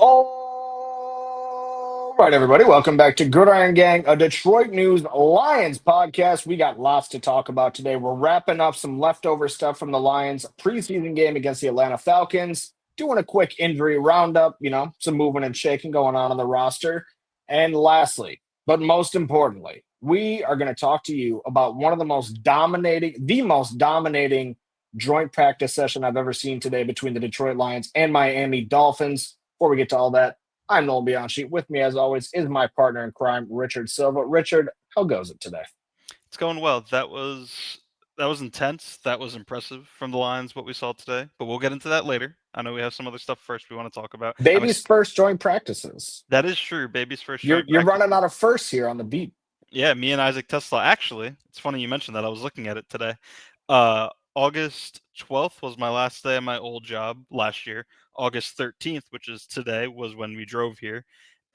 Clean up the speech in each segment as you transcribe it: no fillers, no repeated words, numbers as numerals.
All right, everybody, welcome back to Gridiron Gang, a Detroit News Lions podcast. We got lots to talk about today. We're wrapping up some leftover stuff from the Lions preseason game against the Atlanta Falcons, doing a quick injury roundup, some moving and shaking going on the roster. And lastly, but most importantly, we are going to talk to you about one of the most dominating joint practice session I've ever seen today between the Detroit Lions and Miami Dolphins. Before we get to all that, I'm Nolan Bianchi. With me, as always, is my partner in crime, Richard Silva. Richard, how goes it today? It's going well. That was intense. That was impressive from the Lions, what we saw today. But we'll get into that later. I know we have some other stuff first we want to talk about. Baby's first joint practices. That is true. Baby's first You're joint you're practice. running out of firsts here on the beat. Yeah, me and Isaac Tesla. Actually, it's funny you mentioned that. I was looking at it today. August 12th was my last day at my old job last year. August 13th, which is today, was when we drove here.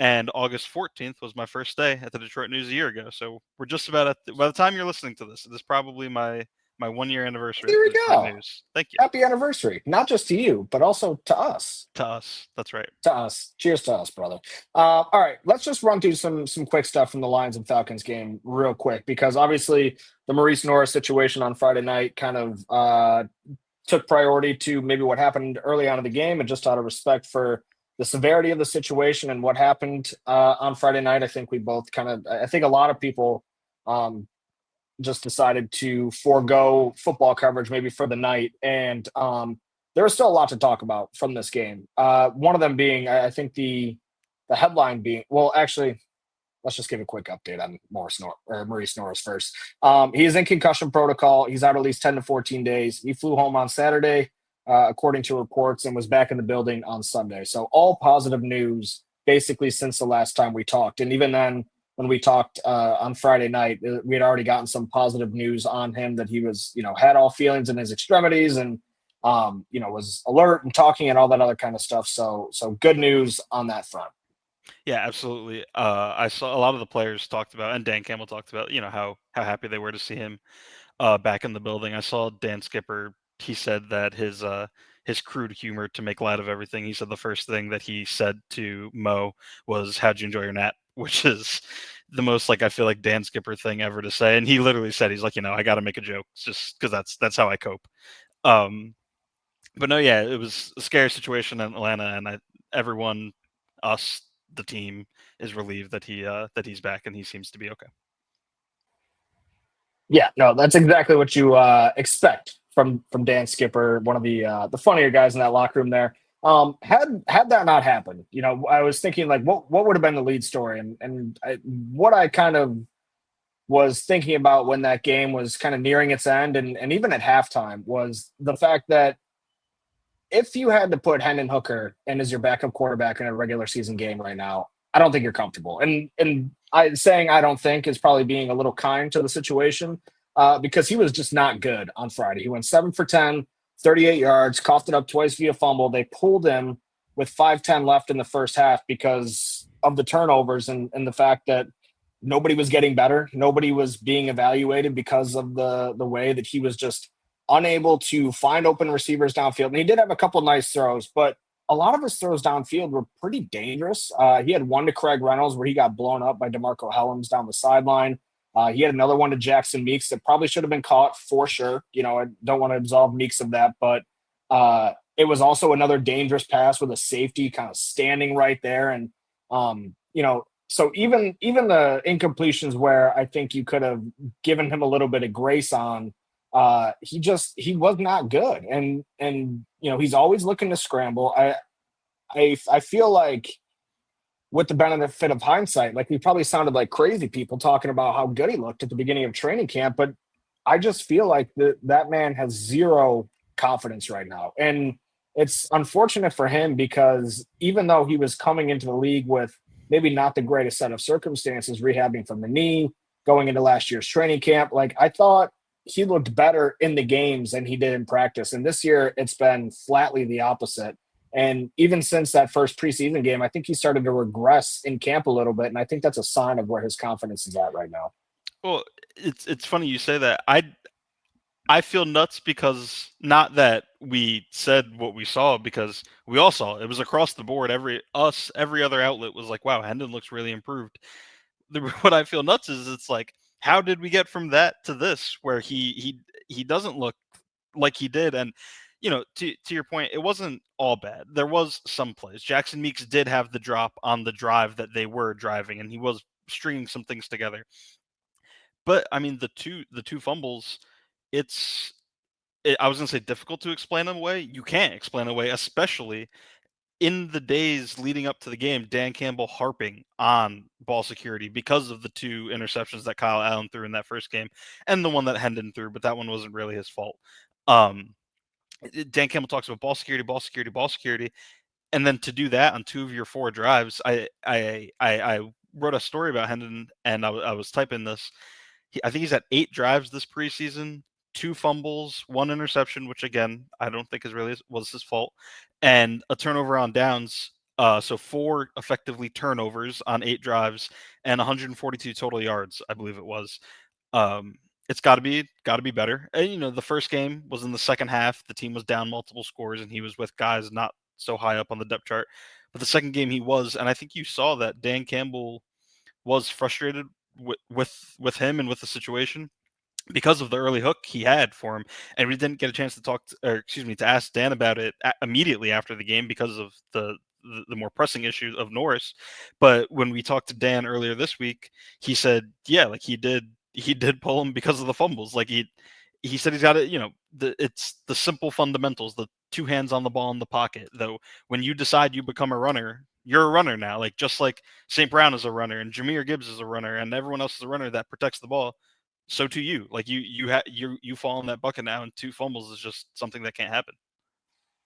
And August 14th was my first day at the Detroit News a year ago. So we're just about by the time you're listening to this, it is probably my 1 year anniversary at There the we Detroit go. News. Thank you. Happy anniversary. Not just to you, but also to us. To us. That's right. To us. Cheers to us, brother. All right, let's just run through some quick stuff from the Lions and Falcons game real quick, because obviously the Morice Norris situation on Friday night kind of took priority to maybe what happened early on in the game, and just out of respect for the severity of the situation and what happened on Friday night, I think I think a lot of people just decided to forego football coverage maybe for the night. And there was still a lot to talk about from this game. One of them being, I think the headline being, well, actually, let's just give a quick update on Morice Norris first. He is in concussion protocol. He's out at least 10 to 14 days. He flew home on Saturday, according to reports, and was back in the building on Sunday. So all positive news basically since the last time we talked. And even then, when we talked on Friday night, we had already gotten some positive news on him that he was, had all feelings in his extremities and, was alert and talking and all that other kind of stuff. So good news on that front. Yeah, absolutely. I saw a lot of the players talked about, and Dan Campbell talked about, how happy they were to see him back in the building. I saw Dan Skipper. He said that his crude humor to make light of everything. He said the first thing that he said to Mo was, "How'd you enjoy your nap?" Which is the most, like, I feel like Dan Skipper thing ever to say. And he literally said, he's like, I got to make a joke just because that's how I cope. Um, but no, yeah, it was a scary situation in Atlanta, and everyone, us, the team, is relieved that he's back and he seems to be okay. Yeah, no, that's exactly what you expect from Dan Skipper, one of the funnier guys in that locker room there. Had that not happened, I was thinking, like, what would have been the lead story, what I kind of was thinking about when that game was kind of nearing its end, and even at halftime, was the fact that if you had to put Hendon Hooker in as your backup quarterback in a regular season game right now, I don't think you're comfortable. And I saying I don't think is probably being a little kind to the situation, because he was just not good on Friday. He went 7 for 10, 38 yards, coughed it up twice via fumble. They pulled him with 5:10 left in the first half because of the turnovers and the fact that nobody was getting better. Nobody was being evaluated because of the way that he was just unable to find open receivers downfield. And he did have a couple nice throws, but a lot of his throws downfield were pretty dangerous. He had one to Craig Reynolds where he got blown up by DeMarco Hellams down the sideline. He had another one to Jackson Meeks that probably should have been caught for sure. I don't want to absolve Meeks of that, but it was also another dangerous pass with a safety kind of standing right there. And, so even the incompletions where I think you could have given him a little bit of grace on, he was not good. And he's always looking to scramble. I feel like, with the benefit of hindsight, like, we probably sounded like crazy people talking about how good he looked at the beginning of training camp, but I just feel like that man has zero confidence right now. And it's unfortunate for him because even though he was coming into the league with maybe not the greatest set of circumstances, rehabbing from the knee, going into last year's training camp, like, I thought he looked better in the games than he did in practice. And this year it's been flatly the opposite. And even since that first preseason game, I think he started to regress in camp a little bit. And I think that's a sign of where his confidence is at right now. Well, it's funny you say that. I feel nuts because not that we said what we saw, because we all saw it. It was across the board. Every other outlet was like, "Wow, Hendon looks really improved." What I feel nuts is it's like, how did we get from that to this, where he doesn't look like he did? And to your point, it wasn't all bad. There was some plays. Jackson Meeks did have the drop on the drive that they were driving, and he was stringing some things together. But I mean, the two fumbles, it's I was gonna say difficult to explain them away. You can't explain away, especially in the days leading up to the game. Dan Campbell harping on ball security because of the two interceptions that Kyle Allen threw in that first game, and the one that Hendon threw, but that one wasn't really his fault. Um, Dan Campbell talks about ball security, ball security, ball security, and then to do that on two of your four drives. I wrote a story about Hendon, and I was typing this. I think he's at 8 drives this preseason, 2 fumbles, 1 interception, which again I don't think is really was his fault, and a turnover on downs. So 4 effectively turnovers on 8 drives and 142 total yards, I believe it was. Um, it's got to be better. And the first game was in the second half. The team was down multiple scores, and he was with guys not so high up on the depth chart. But the second game he was, and I think you saw that Dan Campbell was frustrated with him and with the situation because of the early hook he had for him. And we didn't get a chance to to ask Dan about it immediately after the game because of the more pressing issue of Norris. But when we talked to Dan earlier this week, he said, yeah, like he did pull him because of the fumbles. Like he said he's got it. It's the simple fundamentals, the two hands on the ball in the pocket. Though when you decide you become a runner, you're a runner now. Like just like St. Brown is a runner and Jameer Gibbs is a runner and everyone else is a runner that protects the ball. So to you, like you fall in that bucket now, and 2 fumbles is just something that can't happen.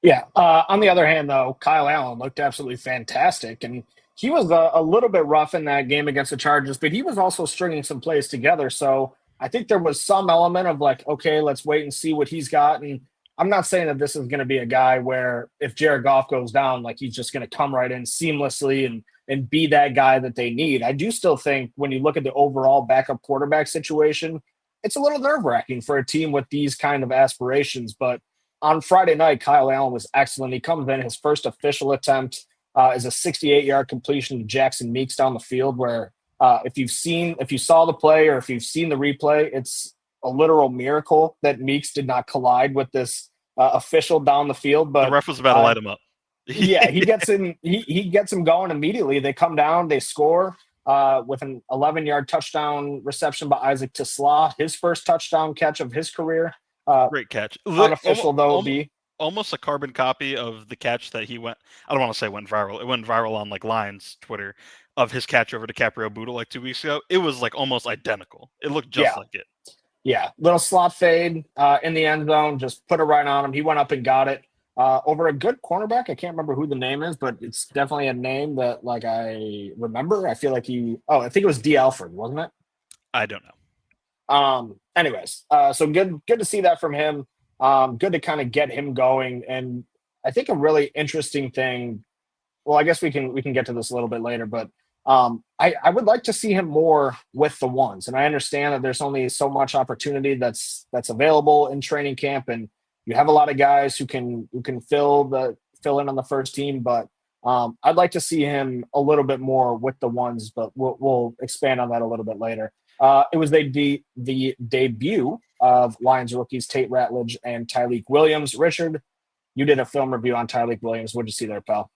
Yeah. On the other hand, though, Kyle Allen looked absolutely fantastic, and he was a little bit rough in that game against the Chargers, but he was also stringing some plays together. So I think there was some element of like, okay, let's wait and see what he's got. And I'm not saying that this is going to be a guy where if Jared Goff goes down, like he's just going to come right in seamlessly and be that guy that they need. I do still think when you look at the overall backup quarterback situation, it's a little nerve wracking for a team with these kind of aspirations, but on Friday night, Kyle Allen was excellent. He comes in, his first official attempt is a 68-yard completion to Jackson Meeks down the field. Where if you saw the play or if you've seen the replay, it's a literal miracle that Meeks did not collide with this official down the field. The But ref was about to uh, light him up. yeah, he gets him going immediately. They come down, they score with an 11-yard touchdown reception by Isaac Tisla, his first touchdown catch of his career. Uh, Great catch. Unofficial though, be Almost a carbon copy of the catch that he went. I don't want to say went viral. It went viral on like Lions Twitter of his catch over to Caprio Boodle like 2 weeks ago. It was like almost identical. It looked just yeah. like it. Yeah, little slot fade in the end zone, just put it right on him. He went up and got it over a good cornerback. I can't remember who the name is, but it's definitely a name that like I remember. I feel like I think it was D. Alford, wasn't it? I don't know. Anyways, so good to see that from him. Good to kind of get him going, and I think a really interesting thing. Well, I guess we can get to this a little bit later, but I would like to see him more with the ones, and I understand that there's only so much opportunity that's available in training camp, and you have a lot of guys who can fill in on the first team, but I'd like to see him a little bit more with the ones, but we'll expand on that a little bit later. It was the debut of Lions rookies Tate Ratledge and Tyleik Williams. Richard, you did a film review on Tyleik Williams. What'd you see there, pal?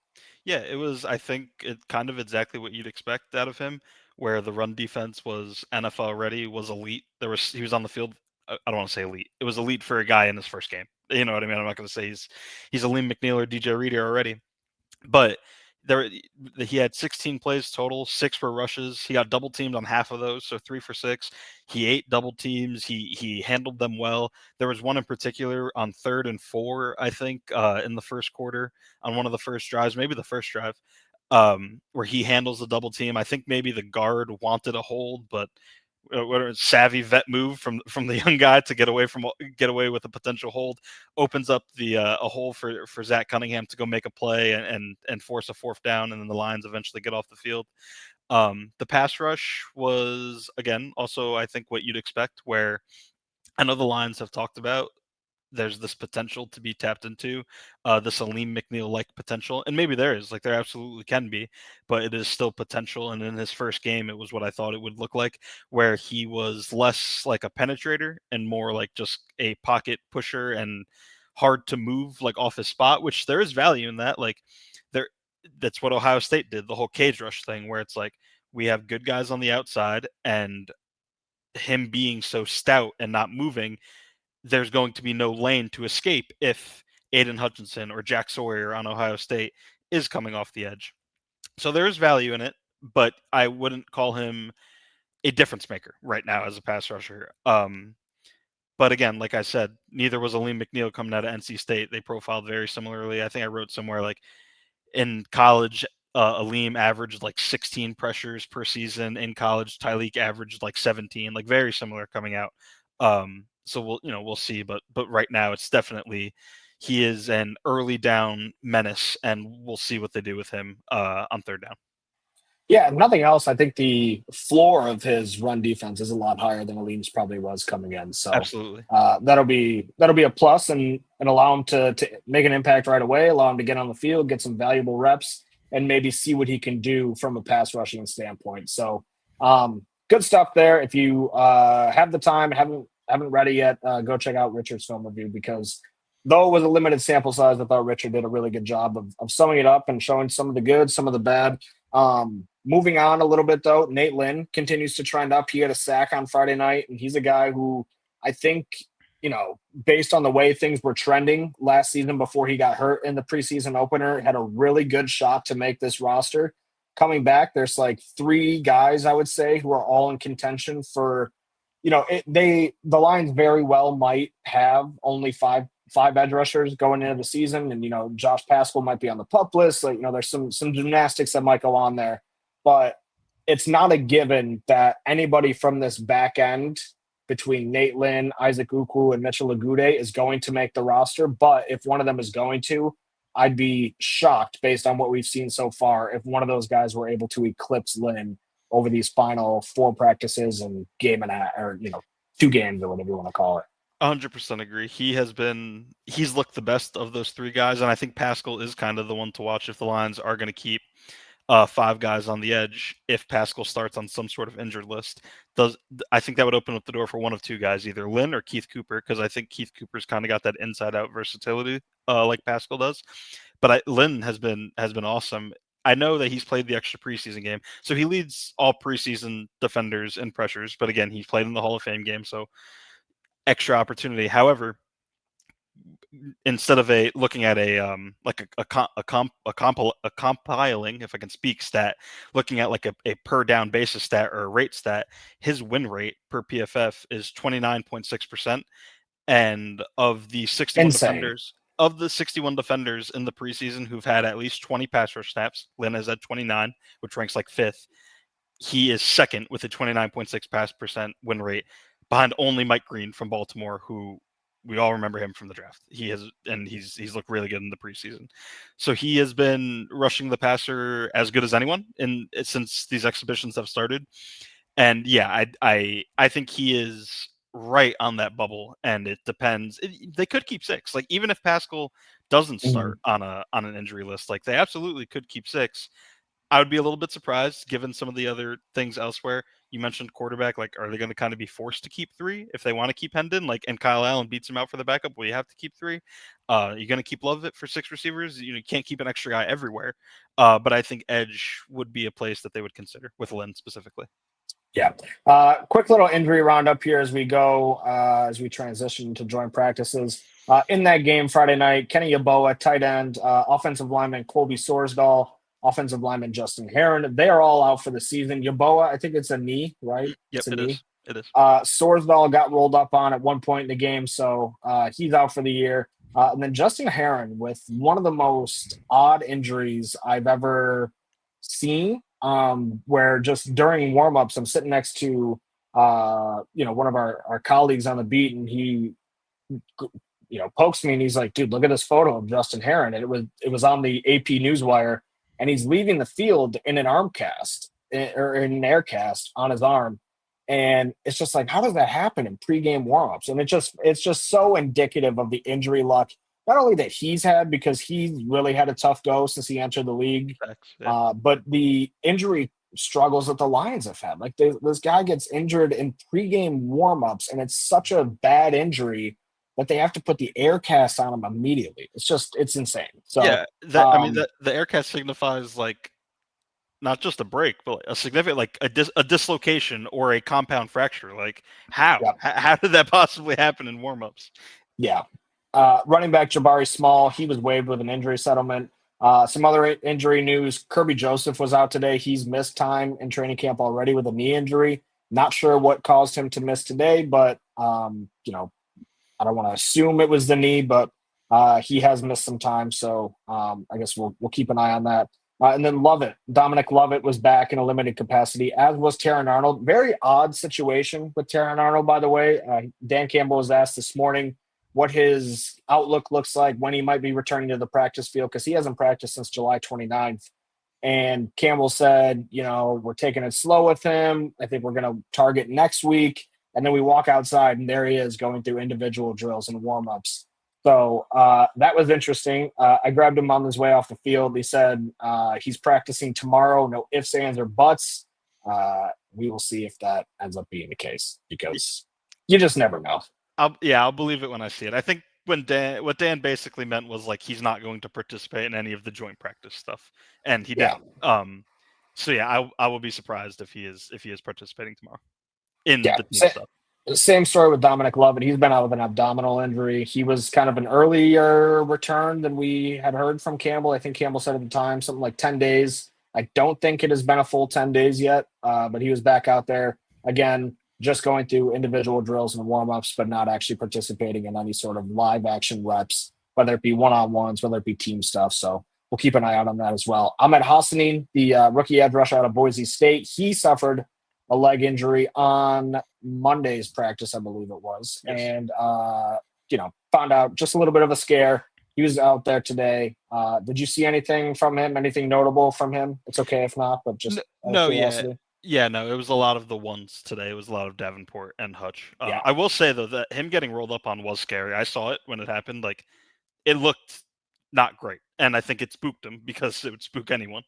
Yeah, it was. I think it kind of exactly what you'd expect out of him, where the run defense was NFL ready, was elite. He was on the field. I don't want to say elite. It was elite for a guy in his first game. You know what I mean? I'm not going to say he's a Liam McNeil or DJ Reader already, but there he had 16 plays total, 6 were rushes. He got double teamed on half of those, so 3 for 6. He ate double teams. He handled them well. There was one in particular on 3rd and 4, I think, in the first quarter on one of the first drives, maybe the first drive, where he handles the double team. I think maybe the guard wanted a hold, but what savvy vet move from the young guy to get away with a potential hold opens up the a hole for Zach Cunningham to go make a play and force a 4th down, and then the Lions eventually get off the field. The pass rush was again also I think what you'd expect, where I know the Lions have talked about there's this potential to be tapped into, this Aleem McNeil-like potential, and maybe there is, like, there absolutely can be, but it is still potential, and in his first game, it was what I thought it would look like, where he was less like a penetrator and more like just a pocket pusher and hard to move, like, off his spot, which there is value in that, like, there that's what Ohio State did, the whole cage rush thing, where it's like, we have good guys on the outside, and him being so stout and not moving, there's going to be no lane to escape if Aiden Hutchinson or Jack Sawyer on Ohio State is coming off the edge. So there is value in it, but I wouldn't call him a difference maker right now as a pass rusher. But again, like I said, neither was Aleem McNeil coming out of NC State. They profiled very similarly. I think I wrote somewhere like in college, Aleem averaged like 16 pressures per season. In college, Tyleek averaged like 17, like very similar coming out. So we'll see, but right now it's definitely he is an early down menace, and we'll see what they do with him on third down. Yeah, if nothing else, I think the floor of his run defense is a lot higher than Aleem's probably was coming in. So Absolutely. that'll be a plus, and allow him to make an impact right away, allow him to get on the field, get some valuable reps, and maybe see what he can do from a pass rushing standpoint. So good stuff there. If you have the time, haven't read it yet, go check out Richard's film review, because though it was a limited sample size, I thought Richard did a really good job of summing it up and showing some of the good, some of the bad. Moving on a little bit though, Nate Lynn continues to trend up. He had a sack on Friday night, and he's a guy who I think, based on the way things were trending last season before he got hurt in the preseason opener, had a really good shot to make this roster. Coming back, there's like three guys I would say who are all in contention for, the Lions very well might have only five edge rushers going into the season, and Josh Pascal might be on the pup list. Like, there's some gymnastics that might go on there, but it's not a given that anybody from this back end between Nate Lynn, Isaac Uku, and Mitchell Agude is going to make the roster. But if one of them is going to, I'd be shocked based on what we've seen so far if one of those guys were able to eclipse Lynn over these final 4 practices and game and or 2 games or whatever you want to call it. 100% agree. He's looked the best of those 3 guys, and I think Pascal is kind of the one to watch if the Lions are going to keep 5 guys on the edge. If Pascal starts on some sort of injured list, I think that would open up the door for one of 2 guys, either Lynn or Keith Cooper, because I think Keith Cooper's kind of got that inside out versatility like Pascal does. But Lynn has been awesome. I know that he's played the extra preseason game, so he leads all preseason defenders in pressures. But again, he's played in the Hall of Fame game, so extra opportunity. However, instead of looking at a compiling, if I can speak, stat, looking at like a per down basis stat or a rate stat, his win rate per PFF is 29.6%. And of the 61 Insane. defenders in the preseason who've had at least 20 pass rush snaps, Lynn has had 29, which ranks like 5th. He is second with a 29.6 pass percent win rate, behind only Mike Green from Baltimore, who we all remember him from the draft. He's looked really good in the preseason. So he has been rushing the passer as good as anyone since these exhibitions have started. And yeah, I think he is right on that bubble, and it depends. They could keep 6. Like, even if Pascal doesn't start on an injury list, like, they absolutely could keep 6. I would be a little bit surprised given some of the other things elsewhere. You mentioned quarterback. Like, are they going to kind of be forced to keep 3 if they want to keep Hendon? Like, and Kyle Allen beats him out for the backup. Will you have to keep 3? You're going to keep Lovett for 6 receivers. You can't keep an extra guy everywhere. But I think edge would be a place that they would consider with Lynn specifically. Yeah. Quick little injury roundup here as we go, as we transition to joint practices. In that game Friday night, Kenny Yeboah, tight end, offensive lineman Colby Sorsdal, offensive lineman Justin Herron. They are all out for the season. Yeboah, I think it's a knee, right? Yep, it's a it knee. is. It is. Sorsdal got rolled up on at one point in the game, so he's out for the year. And then Justin Herron with one of the most odd injuries I've ever seen, where just during warmups, I'm sitting next to one of our colleagues on the beat, and he pokes me and he's like, "Dude, look at this photo of Justin Herron." And it was on the AP Newswire, and he's leaving the field in an arm cast or in an air cast on his arm. And it's just like, how does that happen in pregame warmups? And it's just so indicative of the injury luck, not only that he's had because he's really had a tough go since he entered the league, Facts, yeah. but the injury struggles that the Lions have had. Like this guy gets injured in pregame warmups, and it's such a bad injury that they have to put the air cast on him immediately. It's insane. So Yeah, I mean, the air cast signifies like not just a break, but like, a significant like a dislocation or a compound fracture. Like how? yeah, How did that possibly happen in warmups? yeah. Running back Jabari Small, he was waived with an injury settlement. Some other injury news: Kirby Joseph was out today. He's missed time in training camp already with a knee injury. Not sure what caused him to miss today, but I don't want to assume it was the knee, but he has missed some time. So I guess we'll keep an eye on that. And then Dominic Lovett was back in a limited capacity, as was Terran Arnold. Very odd situation with Terran Arnold, by the way. Dan Campbell was asked this morning what his outlook looks like when he might be returning to the practice field because he hasn't practiced since July 29th. And Campbell said, we're taking it slow with him. I think we're going to target next week. And then we walk outside, and there he is going through individual drills and warm-ups. So that was interesting. I grabbed him on his way off the field. He said he's practicing tomorrow. No ifs, ands, or buts. We will see if that ends up being the case because you just never know. I'll believe it when I see it. I think what Dan basically meant was like he's not going to participate in any of the joint practice stuff, and he Yeah. didn't. So yeah, I will be surprised if he is participating tomorrow in Yeah. the team stuff. Same story with Dominic Lovett. He's been out with an abdominal injury. He was kind of an earlier return than we had heard from Campbell. I think Campbell said at the time something like 10 days. I don't think it has been a full 10 days yet, but he was back out there again, just going through individual drills and warm-ups, but not actually participating in any sort of live action reps, whether it be one-on-ones, whether it be team stuff. So we'll keep an eye out on that as well. Ahmed Hassanin, the rookie edge rusher out of Boise State, he suffered a leg injury on Monday's practice, I believe it was. Yes. And, found out just a little bit of a scare. He was out there today. Did you see anything from him? Anything notable from him? It's okay if not, but just no, curiosity. yeah, no. It was a lot of the ones today. It was a lot of Davenport and Hutch. Yeah. I will say though that him getting rolled up on was scary. I saw it when it happened. Like it looked not great, and I think it spooked him because it would spook anyone.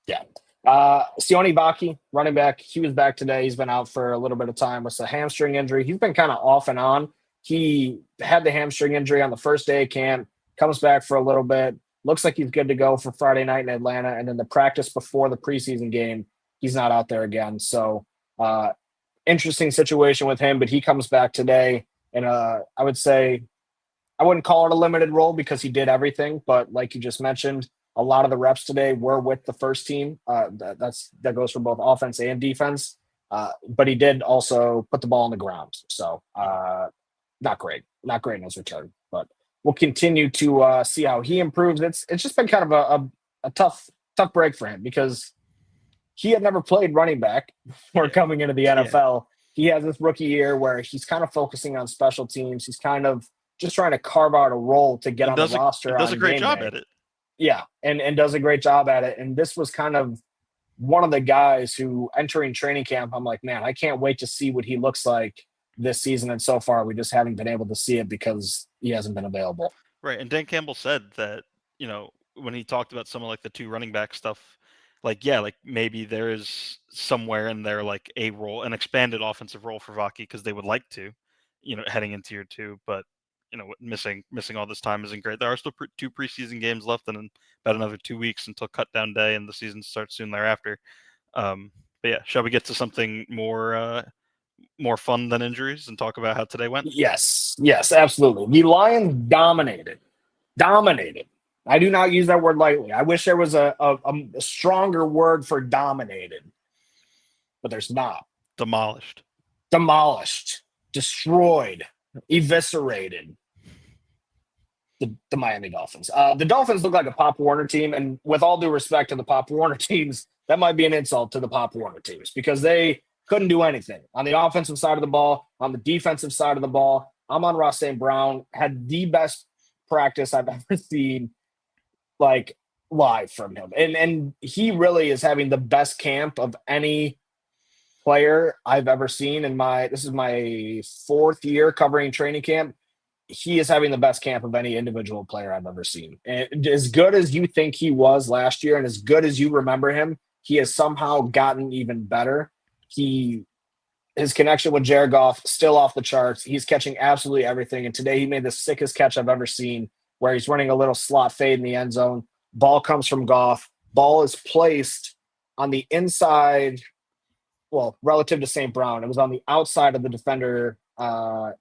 Yeah. Sione Baki, running back, he was back today. He's been out for a little bit of time with a hamstring injury. He's been kind of off and on. He had the hamstring injury on the first day of camp, comes back for a little bit. Looks like he's good to go for Friday night in Atlanta. And then the practice before the preseason game, he's not out there again. So interesting situation with him, but he comes back today. And I would say I wouldn't call it a limited role because he did everything. But like you just mentioned, a lot of the reps today were with the first team. That goes for both offense and defense. But he did also put the ball on the ground. So not great in his return. But we'll continue to see how he improves. It's just been kind of a tough break for him because he had never played running back before coming into the NFL. He has this rookie year where he's kind of focusing on special teams. He's kind of just trying to carve out a role to get on the roster. Does a great job day. at it. Yeah, and does a great job at it. And this was kind of one of the guys who entering training camp, I'm like, man, I can't wait to see what he looks like this season. And so far, we just haven't been able to see it because he hasn't been available. Right. And Dan Campbell said that, when he talked about some of like the two running back stuff, like, yeah, like maybe there is somewhere in there like a role, an expanded offensive role for Vaki because they would like to, heading into year two. But missing all this time isn't great. There are still two preseason games left, and then about another 2 weeks until cut down day, and the season starts soon thereafter. But yeah, shall we get to something more fun than injuries and talk about how today went? Yes, absolutely. The Lions dominated. I do not use that word lightly. I wish there was a stronger word for dominated, but there's not. Demolished, destroyed, eviscerated. The Miami Dolphins. The Dolphins look like a Pop Warner team, and with all due respect to the Pop Warner teams, that might be an insult to the Pop Warner teams because they couldn't do anything on the offensive side of the ball, on the defensive side of the ball. Amon-Ra St. Brown had the best practice I've ever seen, like live from him, and he really is having the best camp of any player I've ever seen in my this is my 4th year covering training camp. He is having the best camp of any individual player I've ever seen. And as good as you think he was last year and as good as you remember him, he has somehow gotten even better. He His connection with Jared Goff still off the charts. He's catching absolutely everything. And today he made the sickest catch I've ever seen, where he's running a little slot fade in the end zone. Ball comes from Goff. Ball is placed on the inside, well, relative to St. Brown. It was on the outside of the defender,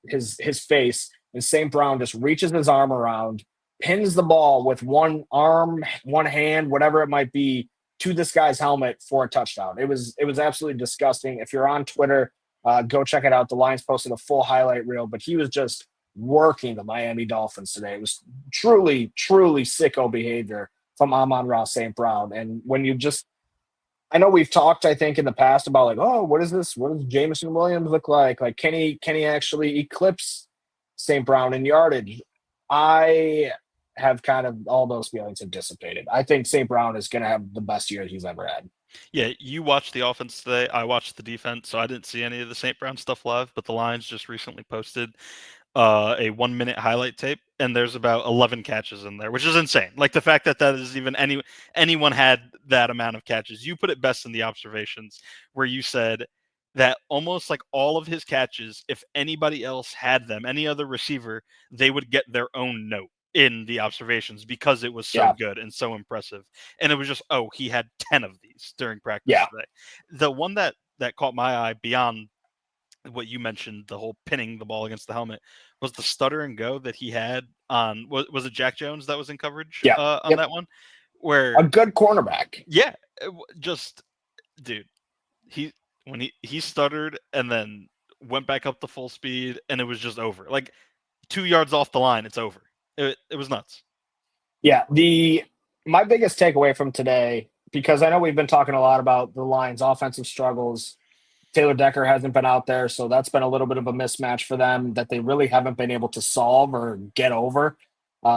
his face, and St. Brown just reaches his arm around, pins the ball with one arm, one hand, whatever it might be, to this guy's helmet for a touchdown. It was absolutely disgusting. If you're on Twitter, go check it out. The Lions posted a full highlight reel, but he was just working the Miami Dolphins today. It was truly, truly sicko behavior from Amon-Ra St. Brown. And when you just I know we've talked, I think, in the past about like, oh, what is this? What does Jameson Williams look like? Like, can he actually eclipse St. Brown in yardage? I have kind of all those feelings have dissipated. I think St. Brown is going to have the best year he's ever had. Yeah, you watched the offense today. I watched the defense, so I didn't see any of the St. Brown stuff live. But the Lions just recently posted a 1 minute highlight tape, and there's about 11 catches in there, which is insane. Like the fact that that is even anyone had that amount of catches. You put it best in the observations where you said that almost like all of his catches, if anybody else had them, any other receiver, they would get their own note in the observations because it was so Yeah, good and so impressive. And it was just, oh, he had 10 of these during practice yeah, today. The one that caught my eye beyond what you mentioned, the whole pinning the ball against the helmet, was the stutter and go that he had on was it Jack Jones that was in coverage yeah, on yep. that one? A Where good cornerback. yeah, just dude, he when he stuttered and then went back up to full speed and it was just over. Like 2 yards off the line, it's over. It was nuts. Yeah, the my biggest takeaway from today, because I know we've been talking a lot about the Lions' offensive struggles. Taylor Decker hasn't been out there, so that's been a little bit of a mismatch for them that they really haven't been able to solve or get over.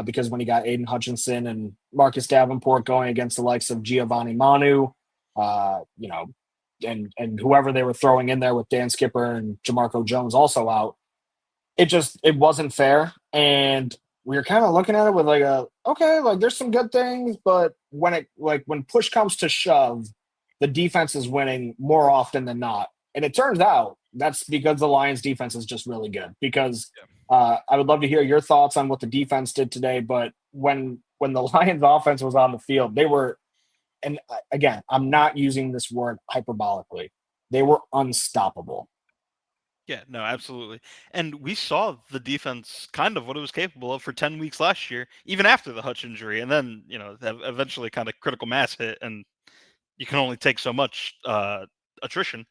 Because when you got Aiden Hutchinson and Marcus Davenport going against the likes of Giovanni Manu, you know, and whoever they were throwing in there with Dan Skipper and Jamarco Jones also out, it wasn't fair. And we were kind of looking at it with like a okay, like there's some good things, but when push comes to shove, the defense is winning more often than not. And it turns out that's because the Lions defense is just really good. Because I would love to hear your thoughts on what the defense did today, but when the Lions offense was on the field, they were, and again, I'm not using this word hyperbolically. They were unstoppable. Yeah, no, absolutely. And we saw the defense kind of what it was capable of for 10 weeks last year, even after the Hutch injury. And then, eventually kind of critical mass hit, and you can only take so much attrition.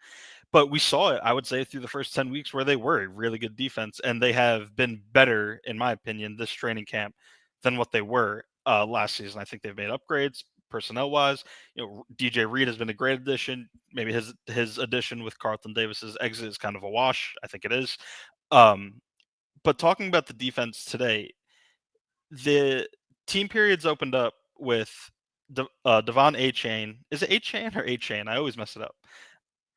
But we saw it, I would say, through the first 10 weeks where they were a really good defense, and they have been better, in my opinion, this training camp than what they were last season. I think they've made upgrades personnel wise. DJ Reed has been a great addition. Maybe his addition with Carlton Davis's exit is kind of a wash. I think it is. Um, but talking about the defense today, the team periods opened up with Devon A Chain. Is it A Chain or A Chain? I always mess it up.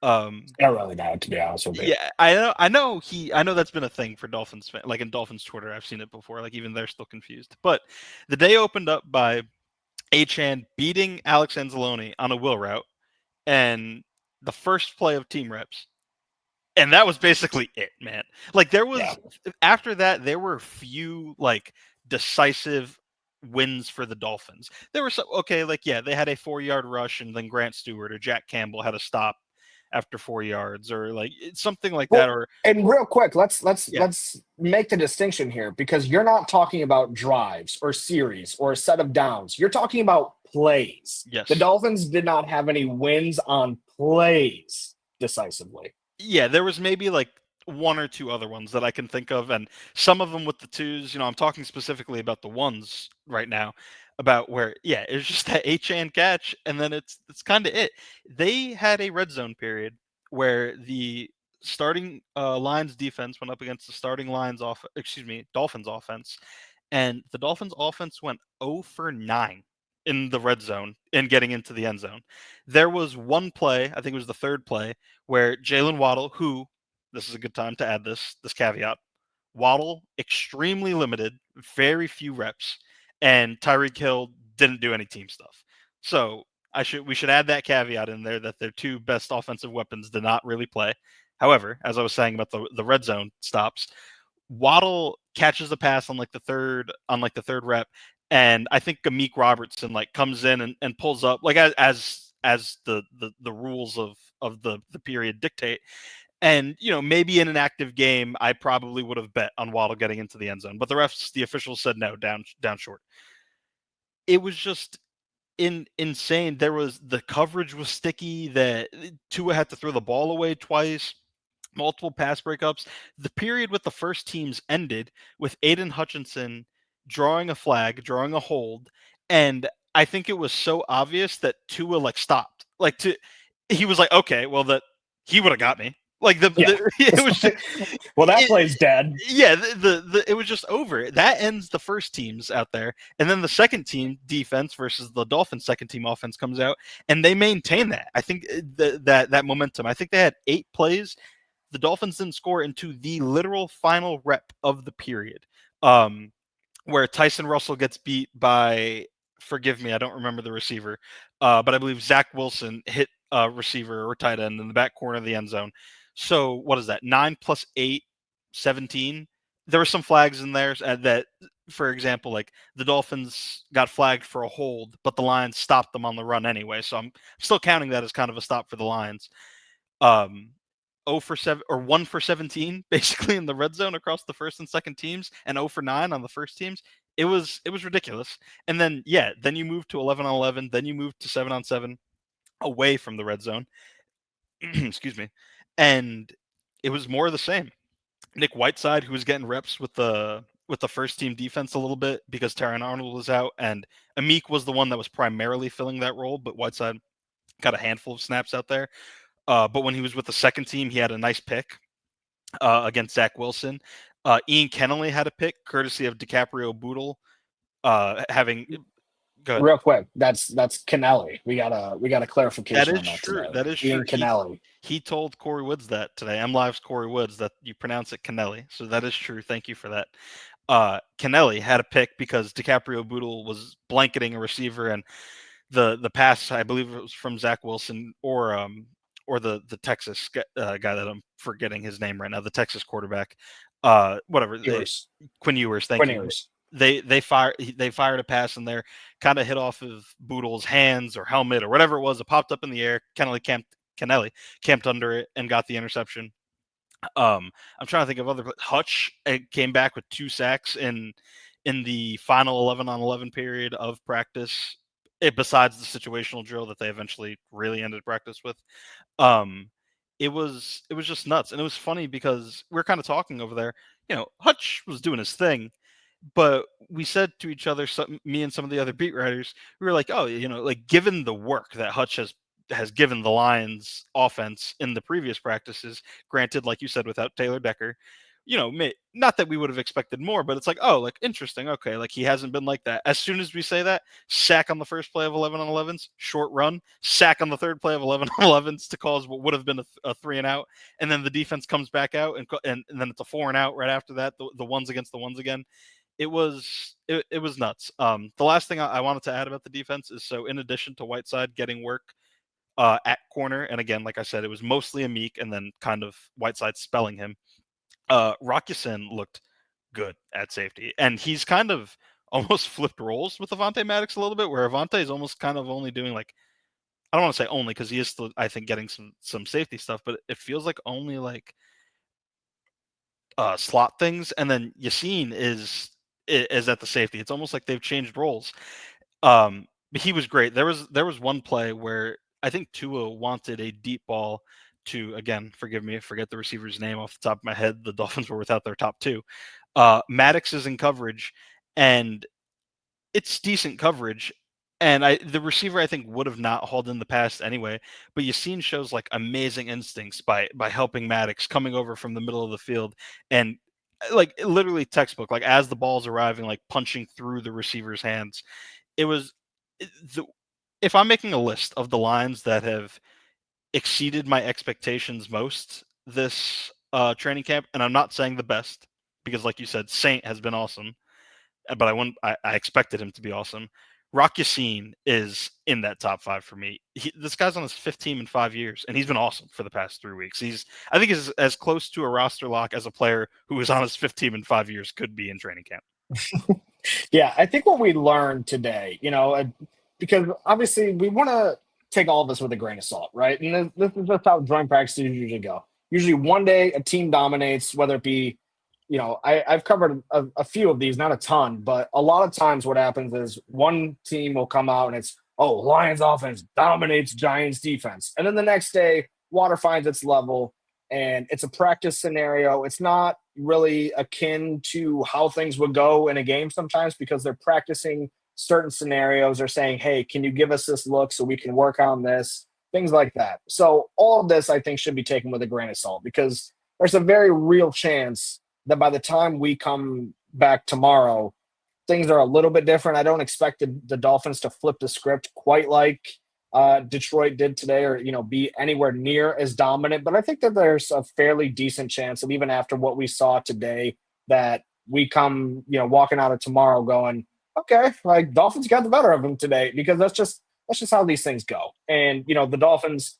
I don't really know, to be honest with you. Yeah, I know that's been a thing for Dolphins like in Dolphins Twitter. I've seen it before. Like even they're still confused. But the day opened up by Achan beating Alex Anzalone on a wheel route and the first play of team reps. And that was basically it, man. Like there Yeah. was after that, there were few like decisive wins for the Dolphins. There were okay, like yeah, they had a 4 yard rush and then Grant Stewart or Jack Campbell had a stop after 4 yards or like something like that. Well, Or and real quick, let's yeah, let's make the distinction here because you're not talking about drives or series or a set of downs. You're talking about plays. The yes. Dolphins did not have any wins on plays decisively. Yeah, there was maybe like one or two other ones that I can think of, and some of them with the twos. I'm talking specifically about the ones right now, about where yeah, it was just that HN catch, and then it's kind of it. They had a red zone period where the starting Lions defense went up against the starting Dolphins offense, and the Dolphins offense went 0 for 9 in the red zone and getting into the end zone. There was one play, I think it was the third play, where Jalen Waddle, who this is a good time to add this caveat. Waddle extremely limited, very few reps, and Tyreek Hill didn't do any team stuff. So we should add that caveat in there that their two best offensive weapons did not really play. However, as I was saying about the red zone stops, Waddle catches the pass on like the third rep, and I think Amik Robertson like comes in and pulls up like as the rules of the period dictate. And maybe in an active game, I probably would have bet on Waddle getting into the end zone, but the officials said no, down short. It was just insane. The coverage was sticky. That Tua had to throw the ball away twice, multiple pass breakups. The period with the first teams ended with Aiden Hutchinson drawing a flag, drawing a hold, and I think it was so obvious that Tua like stopped. He was like, okay, well that he would have got me. Like Yeah. it was just, Well, that play's dead. yeah, it was just over. That ends the first teams out there, and then the second team defense versus the Dolphins second team offense comes out, and they maintain that. I think that momentum. I think they had 8 plays. The Dolphins didn't score into the literal final rep of the period, where Tyson Russell gets beat by, forgive me, I don't remember the receiver, but I believe Zach Wilson hit a receiver or tight end in the back corner of the end zone. So what is that? 9 plus 8, 17. There were some flags in there that, for example, like the Dolphins got flagged for a hold, but the Lions stopped them on the run anyway. So I'm still counting that as kind of a stop for the Lions. 0 for 7 or 1 for 17 basically in the red zone across the first and second teams, and 0 for 9 on the first teams. It was ridiculous. And then then you move to 11 on 11, then you move to 7 on 7 away from the red zone. Excuse me. And it was more of the same. Nick Whiteside, who was getting reps with the first team defense a little bit because Terran Arnold was out, and Amik was the one that was primarily filling that role, but Whiteside got a handful of snaps out there. But when he was with the second team, he had a nice pick against Zach Wilson. Ian Kennelly had a pick courtesy of DiCaprio Boodle having good. Real quick, that's Kennelly. We got a That clarification is on that true. today. That is true. Ian Kennelly. He told Corey Woods that today. I'm Live's Corey Woods that you pronounce it Kennelly. So that is true. Thank you for that. Kennelly had a pick because DiCaprio Boodle was blanketing a receiver, and the pass, I believe it was from Zach Wilson or the Texas guy that I'm forgetting his name right now, the Texas quarterback, whatever, Ewers. Quinn Ewers. Thank Quinn you. Ewers. They fired a pass in there, kind of hit off of Boodle's hands or helmet or whatever it was. It popped up in the air. Kennelly camped under it and got the interception. I'm trying to think of other. Hutch came back with 2 sacks in the final 11 on 11 period of practice. Besides the situational drill that they eventually really ended practice with, um, it was just nuts, and it was funny because we are kind of talking over there. Hutch was doing his thing, but we said to each other, me and some of the other beat writers, we were like, oh, like given the work that Hutch has given the Lions offense in the previous practices, granted, like you said, without Taylor Decker, not that we would have expected more, but it's like, oh, like interesting. Okay. Like he hasn't been like that. As soon as we say that, sack on the first play of 11 on 11s, short run, sack on the third play of 11 on 11s to cause what would have been a 3 and out. And then the defense comes back out and then it's a 4 and out right after that. The ones against the ones again. It was nuts. The last thing I wanted to add about the defense is, so in addition to Whiteside getting work at corner, and again, like I said, it was mostly Amik and then kind of Whiteside spelling him. Rockyasin looked good at safety, and he's kind of almost flipped roles with Avonte Maddox a little bit, where Avonte is almost kind of only doing like, I don't want to say only because he is still, I think, getting some safety stuff, but it feels like only like slot things, and then Yassine is at the safety. It's almost like they've changed roles. But he was great. There was one play where I think Tua wanted a deep ball to, again, forgive me, forget the receiver's name off the top of my head. The Dolphins were without their top 2. Maddox is in coverage, and it's decent coverage. And the receiver, I think, would have not hauled in the pass anyway. But Yassine shows like amazing instincts by helping Maddox coming over from the middle of the field, and like literally textbook, like as the ball's arriving, like punching through the receiver's hands. It was the, if I'm making a list of the lines that have exceeded my expectations most this training camp, and I'm not saying the best because, like you said, Saint has been awesome, but I expected him to be awesome. Rock Yassin is in that top 5 for me. This guy's on his 5th team in 5 years, and he's been awesome for the past 3 weeks. I think, he's as close to a roster lock as a player who is on his 5th team in 5 years could be in training camp. Yeah, I think what we learned today, because obviously we want to take all this with a grain of salt, right? And this is just how joint practices usually go. Usually, one day a team dominates, whether it be, I've covered a few of these, not a ton, but a lot of times what happens is one team will come out and it's, oh, Lions offense dominates Giants defense. And then the next day, water finds its level and it's a practice scenario. It's not really akin to how things would go in a game sometimes because they're practicing certain scenarios. They're saying, hey, can you give us this look so we can work on this? Things like that. So all of this, I think, should be taken with a grain of salt because there's a very real chance that by the time we come back tomorrow, things are a little bit different. I don't expect the Dolphins to flip the script quite like Detroit did today, or be anywhere near as dominant. But I think that there's a fairly decent chance that even after what we saw today, that we come walking out of tomorrow going, okay, like Dolphins got the better of them today because that's just how these things go. And the Dolphins,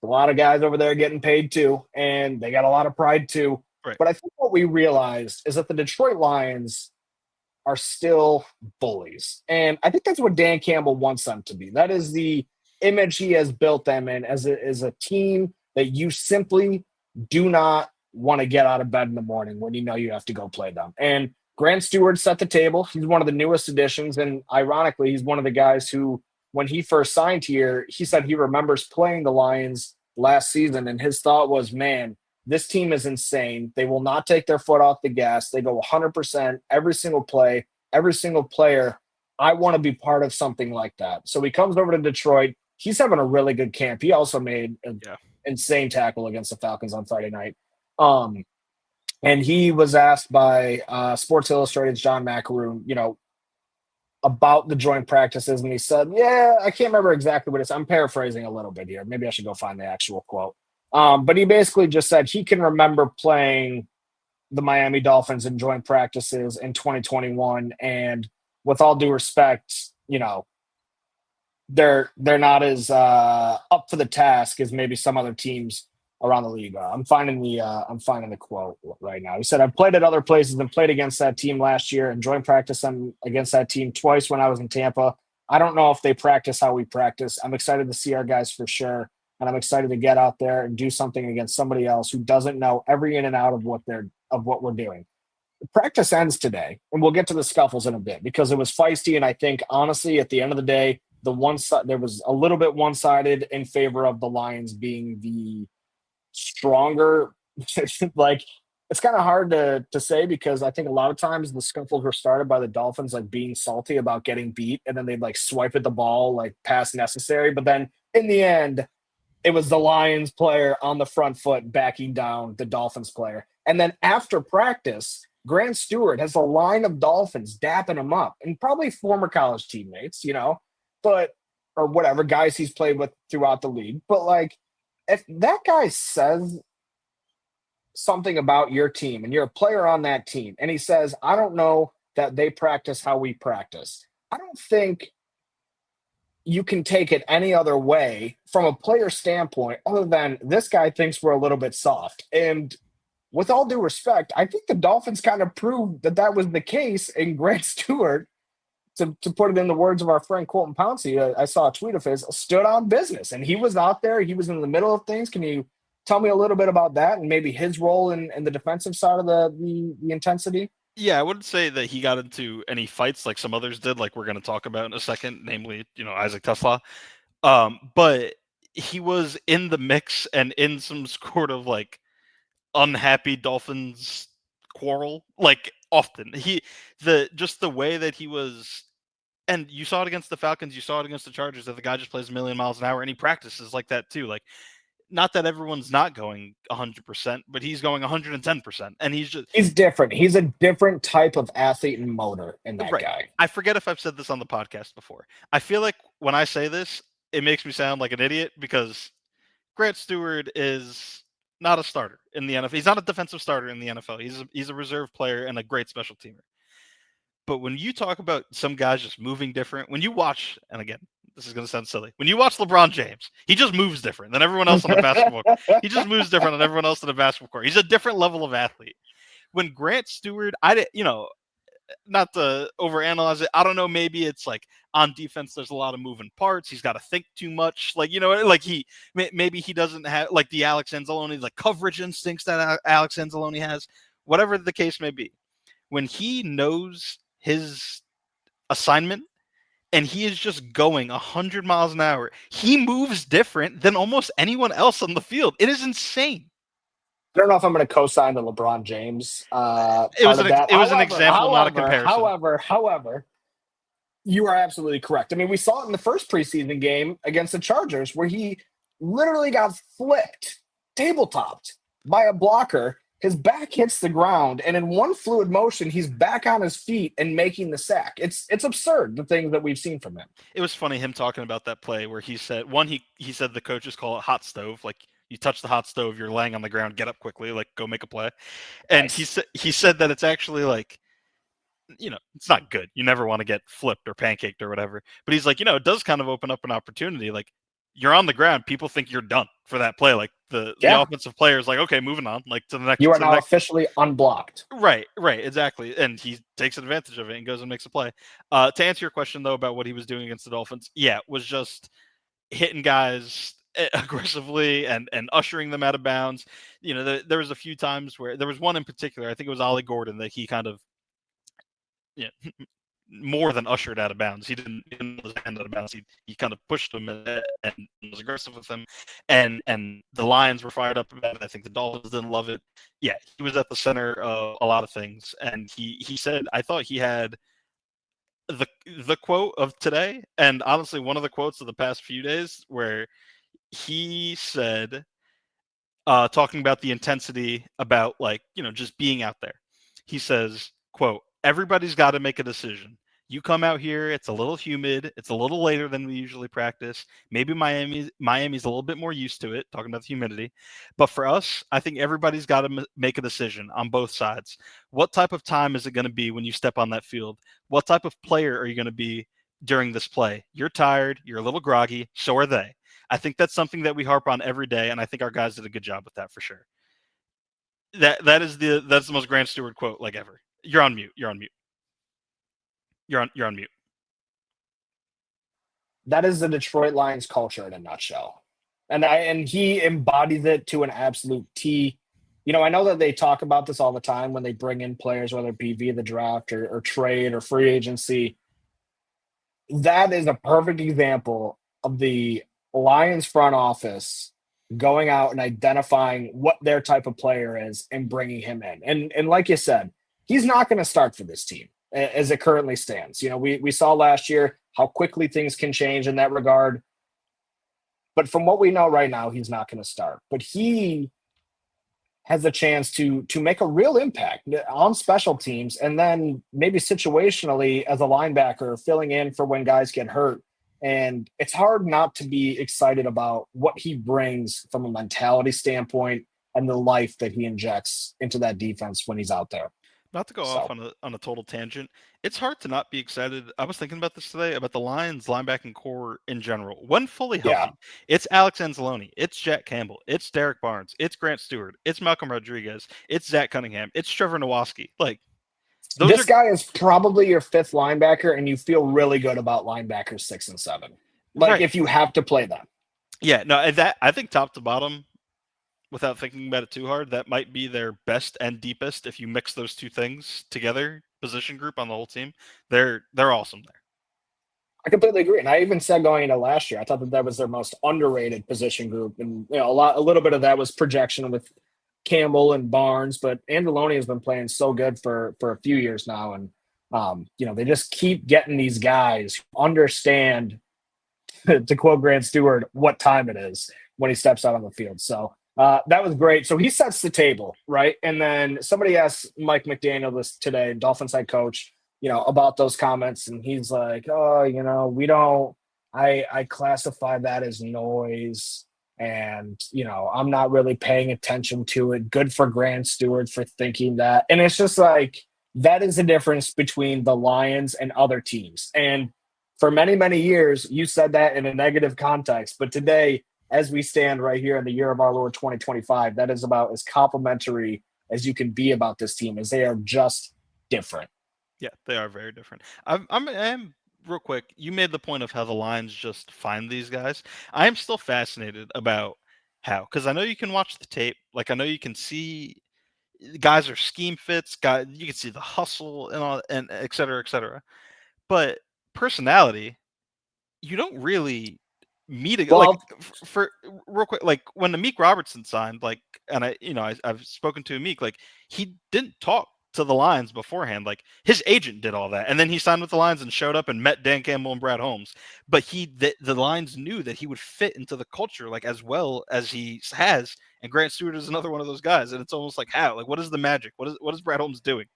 a lot of guys over there getting paid too, and they got a lot of pride too. Right. But I think what we realized is that the Detroit Lions are still bullies. And I think that's what Dan Campbell wants them to be. That is the image he has built them in as a team that you simply do not want to get out of bed in the morning when you know you have to go play them. And Grant Stewart set the table. He's one of the newest additions. And ironically, he's one of the guys who, when he first signed here, he said he remembers playing the Lions last season. And his thought was, man, this team is insane. They will not take their foot off the gas. They go 100% every single play, every single player. I want to be part of something like that. So he comes over to Detroit. He's having a really good camp. He also made an insane tackle against the Falcons on Friday night. And he was asked by Sports Illustrated's John McAroon, about the joint practices. And he said, yeah, I can't remember exactly what it's. I'm paraphrasing a little bit here. Maybe I should go find the actual quote. But he basically just said he can remember playing the Miami Dolphins in joint practices in 2021. And with all due respect, they're not as up for the task as maybe some other teams around the league. I'm finding the quote right now. He said, "I've played at other places and played against that team last year and joined practice against that team twice when I was in Tampa. I don't know if they practice how we practice. I'm excited to see our guys for sure, and I'm excited to get out there and do something against somebody else who doesn't know every in and out of what we're doing." Practice ends today, and we'll get to the scuffles in a bit because it was feisty. And I think honestly, at the end of the day, the one side there was a little bit one-sided in favor of the Lions being the stronger. Like it's kind of hard to say because I think a lot of times the scuffles were started by the Dolphins like being salty about getting beat, and then they'd like swipe at the ball like pass necessary. But then in the end, it was the Lions player on the front foot backing down the Dolphins player. And then after practice, Grant Stewart has a line of Dolphins dapping him up and probably former college teammates, but or whatever guys he's played with throughout the league. But like, if that guy says something about your team and you're a player on that team, and he says, I don't know that they practice how we practice, I don't think you can take it any other way from a player standpoint other than this guy thinks we're a little bit soft. And with all due respect, I think the Dolphins kind of proved that that was the case in Grant Stewart. To put it in the words of our friend Colton Pouncey, I saw a tweet of his, stood on business. And he was out there. He was in the middle of things. Can you tell me a little bit about that and maybe his role in the defensive side of the intensity? Yeah, I wouldn't say that he got into any fights like some others did, like we're going to talk about in a second, namely, Isaac Tesla. But he was in the mix and in some sort of like unhappy Dolphins quarrel, like often. The way that he was, and you saw it against the Falcons, you saw it against the Chargers, that the guy just plays a million miles an hour, and he practices like that too. Like not that everyone's not going 100%, but he's going 110%, and He's different. He's a different type of athlete and motor in that right. guy. I forget if I've said this on the podcast before. I feel like when I say this, it makes me sound like an idiot because Grant Stewart is not a starter in the NFL. He's not a defensive starter in the NFL. He's a reserve player and a great special teamer. But when you talk about some guys just moving different, when you watch, and again, this is going to sound silly, when you watch LeBron James, he just moves different than everyone else on the basketball court. He just moves different than everyone else on the basketball court. He's a different level of athlete. When Grant Stewart, not to overanalyze it, I don't know, maybe it's like on defense there's a lot of moving parts. He's got to think too much. Like, like maybe he doesn't have like the Alex Anzalone, like coverage instincts that Alex Anzalone has, whatever the case may be. When he knows his assignment and he is just going 100 miles an hour, he moves different than almost anyone else on the field. It is insane. I don't know if I'm going to co-sign the LeBron James part of that. It was an example, not a comparison. However, you are absolutely correct. I mean, we saw it in the first preseason game against the Chargers where he literally got flipped, tabletopped by a blocker. His back hits the ground, and in one fluid motion, he's back on his feet and making the sack. It's absurd, the things that we've seen from him. It was funny him talking about that play where he said he said the coaches call it hot stove, like you touch the hot stove, you're laying on the ground, get up quickly, like go make a play. And Nice. he said that it's actually like, it's not good. You never want to get flipped or pancaked or whatever. But he's like, it does kind of open up an opportunity. Like you're on the ground, people think you're done for that play. Like the offensive player is like, okay, moving on, like to the next. You are now officially unblocked. Right, exactly. And he takes advantage of it and goes and makes a play. To answer your question though about what he was doing against the Dolphins, yeah, was just hitting guys aggressively and ushering them out of bounds. There was a few times where there was one in particular, I think it was Ollie Gordon, that he kind of more than ushered out of bounds. He didn't his hand out of bounds. He kind of pushed him and was aggressive with him. And the Lions were fired up about it. I think the Dolphins didn't love it. Yeah, he was at the center of a lot of things. And he said, I thought he had the quote of today, and honestly one of the quotes of the past few days, where he said, talking about the intensity, about like, just being out there. He says, quote, everybody's got to make a decision. You come out here, it's a little humid, it's a little later than we usually practice. Maybe Miami's a little bit more used to it, talking about the humidity. But for us, I think everybody's got to make a decision on both sides. What type of time is it going to be when you step on that field? What type of player are you going to be during this play? You're tired, you're a little groggy, so are they. I think that's something that we harp on every day, and I think our guys did a good job with that for sure. That's the most Grant Stewart quote like ever. You're on mute. You're on mute. You're on mute. That is the Detroit Lions culture in a nutshell. And he embodies it to an absolute T. I know that they talk about this all the time when they bring in players, whether it be via the draft or trade or free agency. That is a perfect example of the Lions front office going out and identifying what their type of player is and bringing him in. And like you said, he's not going to start for this team as it currently stands. We saw last year how quickly things can change in that regard. But from what we know right now, he's not going to start. But he has a chance to make a real impact on special teams, and then maybe situationally as a linebacker filling in for when guys get hurt. And it's hard not to be excited about what he brings from a mentality standpoint and the life that he injects into that defense when he's out there. Not to go off on a total tangent, it's hard to not be excited. I was thinking about this today, about the Lions linebacking core in general. When fully healthy, it's Alex Anzalone, it's Jack Campbell, it's Derek Barnes, it's Grant Stewart, it's Malcolm Rodriguez, it's Zach Cunningham, it's Trevor Nowaski. Like, this guy is probably your fifth linebacker, and you feel really good about linebackers 6 and 7. Like, if you have to play them. Yeah, no, I think top to bottom, without thinking about it too hard, that might be their best and deepest. If you mix those two things together, position group on the whole team, they're awesome there. I completely agree, and I even said going into last year, I thought that was their most underrated position group, and a little bit of that was projection with Campbell and Barnes, but Anzalone has been playing so good for a few years now, and they just keep getting these guys who understand, to quote Grant Stewart, what time it is. when he steps out on the field. So that was great. So he sets the table, right? And then somebody asked Mike McDaniel this today, Dolphins head coach, about those comments, and he's like, "Oh, we don't. I classify that as noise, and I'm not really paying attention to it. Good for Grant Stewart for thinking that." And it's just like that is the difference between the Lions and other teams. And for many, many years, you said that in a negative context, but today, as we stand right here in the year of our Lord 2025, that is about as complimentary as you can be about this team, as they are just different. Yeah, they are very different. I am real quick. You made the point of how the Lions just find these guys. I am still fascinated about how, because I know you can watch the tape. Like I know you can see guys are scheme fits. Guy, you can see the hustle and all, and et cetera, et cetera. But personality, you don't really meet a like Well, for real quick, like when Amik Robertson signed, like, and I've spoken to Amik, like he didn't talk to the Lions beforehand. Like his agent did all that, and then he signed with the Lions and showed up and met Dan Campbell and Brad Holmes. But the Lions knew that he would fit into the culture like as well as he has. And Grant Stewart is another one of those guys, and it's almost like how, like, what is the magic? What is Brad Holmes doing?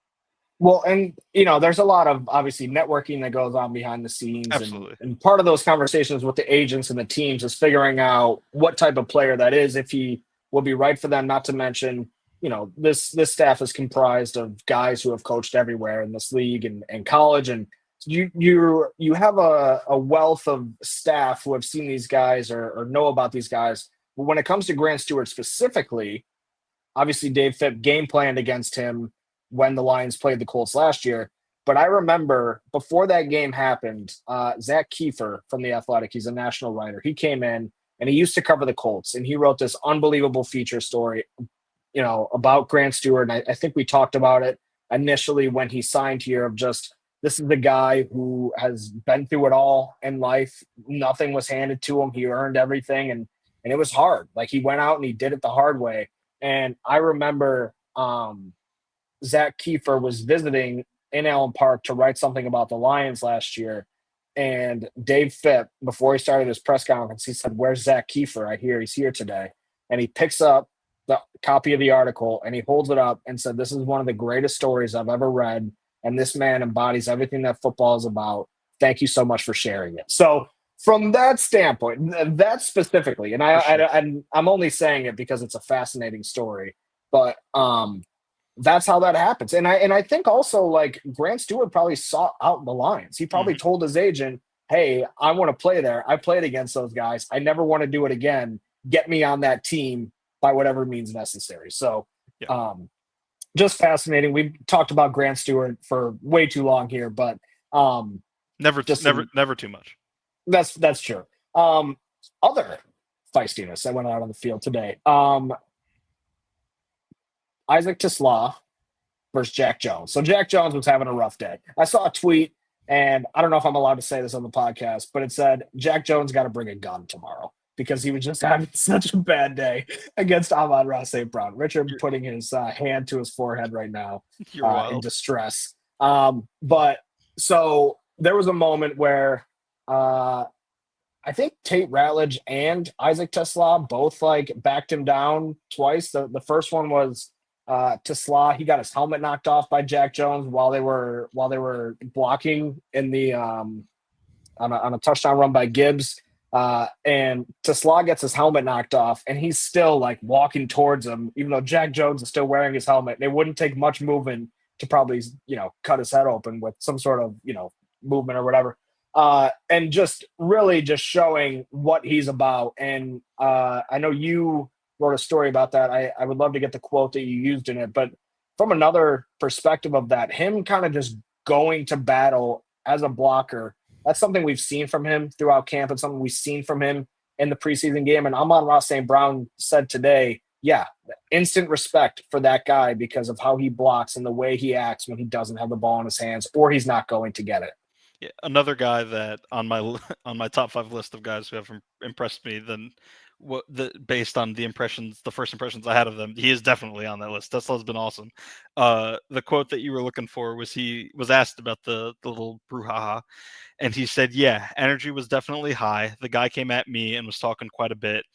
Well, and there's a lot of obviously networking that goes on behind the scenes, and Absolutely. and part of those conversations with the agents and the teams is figuring out what type of player that is, if he will be right for them. Not to mention, this staff is comprised of guys who have coached everywhere in this league and college, and you have a wealth of staff who have seen these guys or know about these guys. But when it comes to Grant Stewart specifically, obviously, Dave Phipp game planned against him when the Lions played the Colts last year. But I remember before that game happened, Zach Kiefer from The Athletic, he's a national writer. He came in and he used to cover the Colts, and he wrote this unbelievable feature story, about Grant Stewart. And I think we talked about it initially when he signed here of just this is the guy who has been through it all in life. Nothing was handed to him. He earned everything. And it was hard. Like he went out and he did it the hard way. And I remember Zach Kiefer was visiting in Allen Park to write something about the Lions last year. And Dave Phipp, before he started his press conference, he said, "Where's Zach Kiefer? I hear he's here today." And he picks up the copy of the article and he holds it up and said, "This is one of the greatest stories I've ever read. And this man embodies everything that football is about. Thank you so much for sharing it." So, from that standpoint, that specifically, and For sure. I'm only saying it because it's a fascinating story, but that's how that happens. And I think also like Grant Stewart probably sought out the Lions. He probably Hmm. told his agent, "Hey, I want to play there. I played against those guys. I never want to do it again. Get me on that team by whatever means necessary." So Yeah. um just fascinating. We've talked about Grant Stewart for way too long here, but um just some Never too much. that's true. Um Other feistiness that went out on the field today. Isaac Tisla versus Jack Jones. So Jack Jones was having a rough day. I saw a tweet, and I don't know if I'm allowed to say this on the podcast, but it said Jack Jones got to bring a gun tomorrow because he was just having such a bad day against Amon-Ra St. Brown. Richard You're putting his hand to his forehead right now you're in wild. distress. But so there was a moment where I think Tate Ratledge and Isaac Tesla both like backed him down twice. The first one was Tesla. He got his helmet knocked off by Jack Jones while they were blocking in the on a touchdown run by Gibbs. And Tesla gets his helmet knocked off, and he's still like walking towards him, even though Jack Jones is still wearing his helmet. And it wouldn't take much movement to probably cut his head open with some sort of movement or whatever. And just really just showing what he's about. And I know you wrote a story about that. I would love to get the quote that you used in it, but from another perspective of that, him kind of just going to battle as a blocker, that's something we've seen from him throughout camp and something we've seen from him in the preseason game. And Amon-Ra St. Brown said today, yeah, instant respect for that guy because of how he blocks and the way he acts when he doesn't have the ball in his hands or he's not going to get it. Yeah, another guy that on my on my top 5 list of guys who have impressed me than based on the first impressions I had of them, he is definitely on that list. Tesla's been awesome. The quote that you were looking for was he was asked about the little brouhaha, and he said, "Yeah, energy was definitely high. The guy came at me and was talking quite a bit.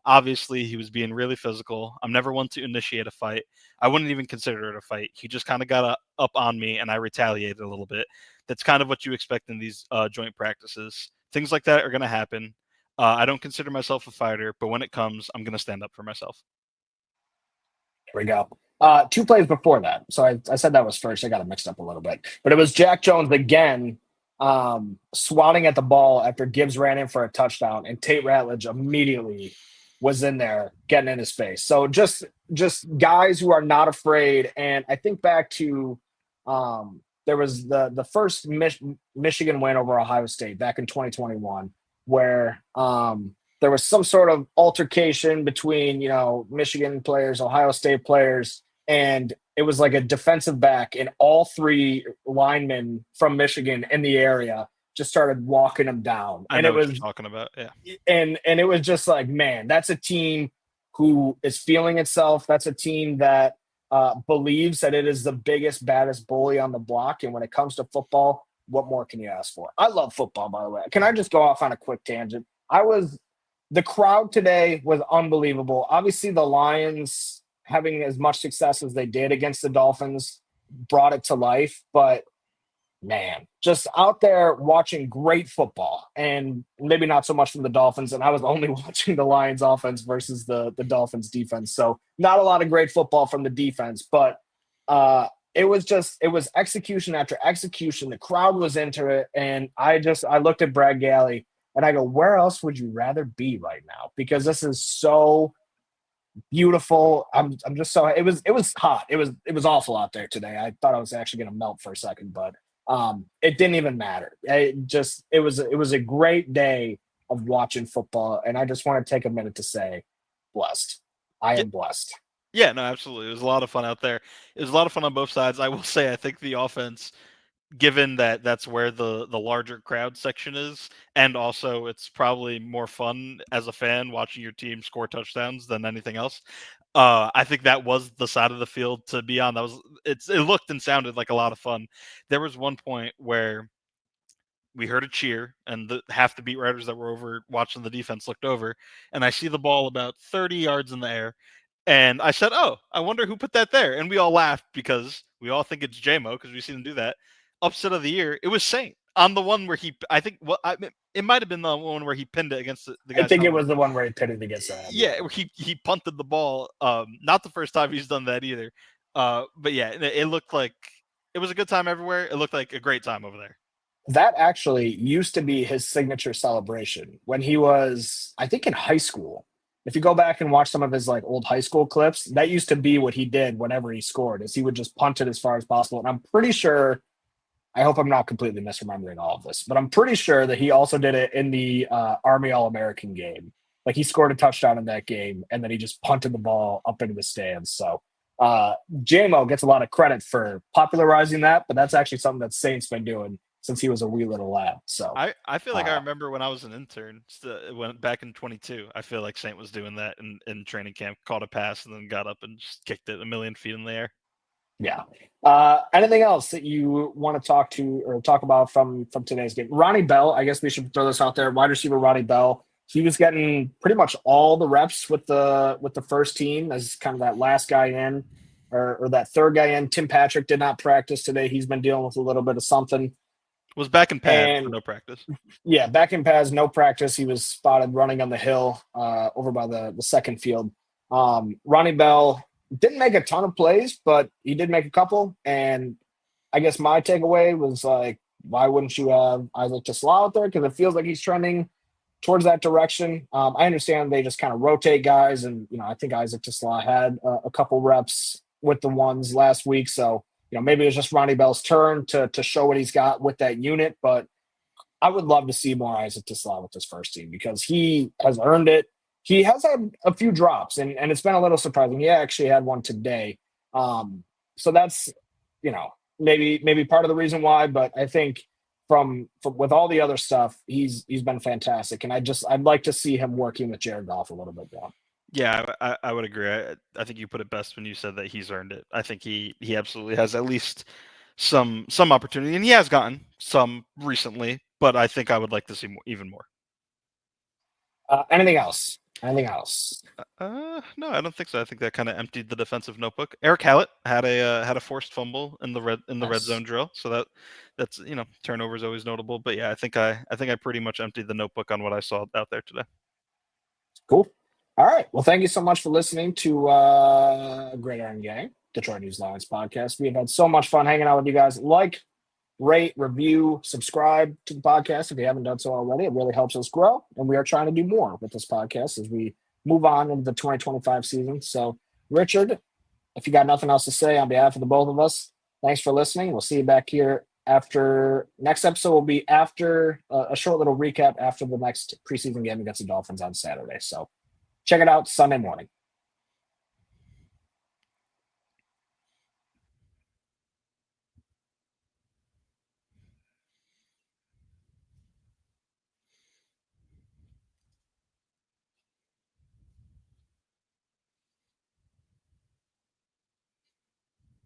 Obviously, he was being really physical. I'm never one to initiate a fight. I wouldn't even consider it a fight. He just kind of got up on me, and I retaliated a little bit. That's kind of what you expect in these joint practices. Things like that are going to happen. I don't consider myself a fighter, but when it comes, I'm going to stand up for myself. Here we go. Two plays before that. So I said that was first. I got it mixed up a little bit. But it was Jack Jones again, swatting at the ball after Gibbs ran in for a touchdown, and Tate Ratledge immediately was in there getting in his face. So just guys who are not afraid. And I think back to there was the first Michigan win over Ohio State back in 2021, where there was some sort of altercation between, Michigan players, Ohio State players, and it was like a defensive back, and all three linemen from Michigan in the area just started walking them down. I And know it what you're was talking about. Yeah. and it was just like, man, that's a team who is feeling itself. That's a team that believes that it is the biggest, baddest bully on the block. And when it comes to football, what more can you ask for? I love football, by the way. Can I just go off on a quick tangent? The crowd today was unbelievable. Obviously, the Lions having as much success as they did against the Dolphins brought it to life, but man, just out there watching great football, and maybe not so much from the Dolphins. And I was only watching the Lions offense versus the Dolphins defense. So not a lot of great football from the defense, but it was execution after execution. The crowd was into it. And I looked at Brad Galley and I go, where else would you rather be right now? Because this is so beautiful. I'm just so it was hot. It was awful out there today. I thought I was actually gonna melt for a second, but it didn't even matter. It was a great day of watching football, and I just want to take a minute to say blessed. I Yeah. am blessed. Yeah, no, absolutely. It was a lot of fun out there. It was a lot of fun on both sides. I will say, I think the offense, given that that's where the larger crowd section is, and also it's probably more fun as a fan watching your team score touchdowns than anything else. I think that was the side of the field to be on. It looked and sounded like a lot of fun. There was one point where we heard a cheer, and half the beat writers that were over watching the defense looked over, and I see the ball about 30 yards in the air, and I said, "Oh, I wonder who put that there." And we all laughed because we all think it's JMO because we've seen him do that. Upset of the year, it was Saint on the one where I think it might have been the one where he pinned it against the I guy's think it helmet. was the one where he pitted against the head. Yeah, where he punted the ball. Not the first time he's done that either. But yeah, it looked like it was a good time everywhere. It looked like a great time over there. That actually used to be his signature celebration when he was, I think, in high school. If you go back and watch some of his like old high school clips, that used to be what he did whenever he scored, is he would just punt it as far as possible. And I'm pretty sure, I hope I'm not completely misremembering all of this, but I'm pretty sure that he also did it in the Army All American game. Like he scored a touchdown in that game, and then he just punted the ball up into the stands. So JMO gets a lot of credit for popularizing that, but that's actually something that Saint's been doing since he was a wee little lad. So I feel like I uh, remember when I was an intern, when back in 22. I feel like Saint was doing that in training camp, caught a pass and then got up and just kicked it a million feet in the air. yeah. Anything else that you want to talk to or talk about from today's game? Ronnie Bell, I guess we should throw this out there. Wide receiver Ronnie Bell. He was getting pretty much all the reps with the first team as kind of that last guy in, or that third guy in. Tim Patrick did not practice today. He's been dealing with a little bit of something. Was back in pads for And no practice. yeah, back in pads, no practice. He was spotted running on the hill over by the second field. Ronnie Bell didn't make a ton of plays, but he did make a couple. And I guess my takeaway was like, why wouldn't you have Isaac Tisla out there? Because it feels like he's trending towards that direction. I understand they just kind of rotate guys, and I think Isaac Tisla had a couple reps with the ones last week, so maybe it's just Ronnie Bell's turn to show what he's got with that unit. But I would love to see more Isaac Tisla with this first team because he has earned it. He has had a few drops, and it's been a little surprising. He actually had one today. So that's, maybe part of the reason why, but I think from with all the other stuff, he's been fantastic. And I'd like to see him working with Jared Goff a little bit more. Yeah, I would agree. I think you put it best when you said that he's earned it. I think he absolutely has at least some opportunity, and he has gotten some recently. But I think I would like to see more, even more. Anything else Anything else? No, I don't think so. I think that kind of emptied the defensive notebook. Eric Hallett had a forced fumble in the red zone Nice. drill, so that's turnover is always notable. But yeah, I think I pretty much emptied the notebook on what I saw out there today. Cool. All right. Well, thank you so much for listening to Great Iron Gang, Detroit News Lions podcast. We have had so much fun hanging out with you guys. Like, rate, review, subscribe to the podcast if you haven't done so already. It really helps us grow, and we are trying to do more with this podcast as we move on into the 2025 season. So, Richard, if you got nothing else to say on behalf of the both of us, thanks for listening. We'll see you back here after next episode. Will be after a short little recap after the next preseason game against the Dolphins on Saturday. So check it out Sunday morning.